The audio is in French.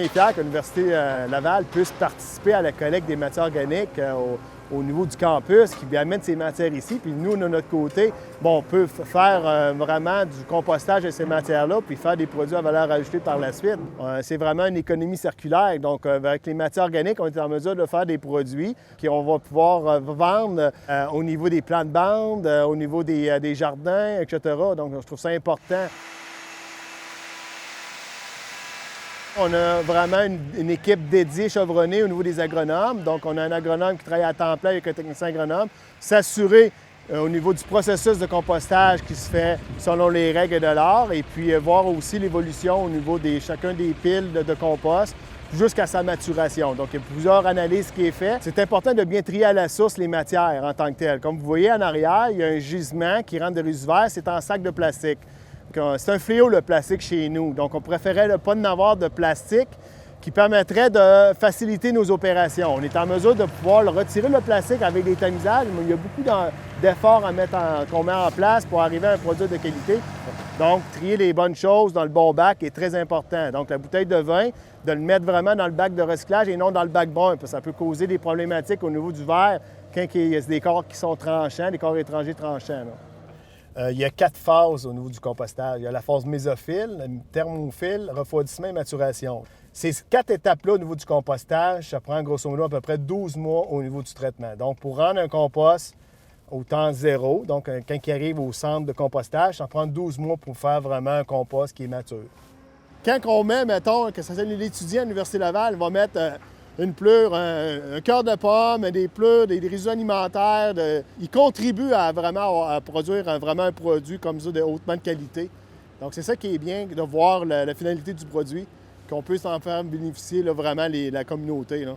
bien fiers que l'Université Laval puisse participer à la collecte des matières organiques au niveau du campus, qui amène ces matières ici. Puis nous, de notre côté, on peut faire vraiment du compostage de ces matières-là, puis faire des produits à valeur ajoutée par la suite. C'est vraiment une économie circulaire. Donc, avec les matières organiques, on est en mesure de faire des produits qu'on va pouvoir vendre au niveau des plates-bandes, au niveau des jardins, etc. Donc, je trouve ça important. On a vraiment une équipe dédiée chevronnée au niveau des agronomes. Donc, on a un agronome qui travaille à temps plein avec un technicien agronome. S'assurer au niveau du processus de compostage qui se fait selon les règles de l'art et puis voir aussi l'évolution au niveau de chacun des piles de compost jusqu'à sa maturation. Donc, il y a plusieurs analyses qui est faites. C'est important de bien trier à la source les matières en tant que telles. Comme vous voyez en arrière, il y a un gisement qui rentre de résidus verts, c'est en sac de plastique. C'est un fléau, le plastique, chez nous. Donc, on préférait ne pas en avoir de plastique qui permettrait de faciliter nos opérations. On est en mesure de pouvoir retirer le plastique avec des tamisages, mais il y a beaucoup d'efforts qu'on met en place pour arriver à un produit de qualité. Donc, trier les bonnes choses dans le bon bac est très important. Donc, la bouteille de vin, de le mettre vraiment dans le bac de recyclage et non dans le bac brun, parce que ça peut causer des problématiques au niveau du verre quand il y a des corps qui sont tranchants, des corps étrangers tranchants. Il y a 4 phases au niveau du compostage. Il y a la phase mésophile, thermophile, refroidissement et maturation. Ces 4 étapes-là au niveau du compostage, ça prend grosso modo à peu près 12 mois au niveau du traitement. Donc, pour rendre un compost au temps zéro, donc quand il arrive au centre de compostage, ça prend 12 mois pour faire vraiment un compost qui est mature. Quand on met, mettons, que ça soit l'étudiant à l'Université Laval, va mettre une pleure, un cœur de pomme, des pleurs, des résidus alimentaires. Ils contribuent à produire vraiment un produit comme ça de hautement de qualité. Donc, c'est ça qui est bien de voir la finalité du produit, qu'on puisse en faire bénéficier là, vraiment la communauté. Là.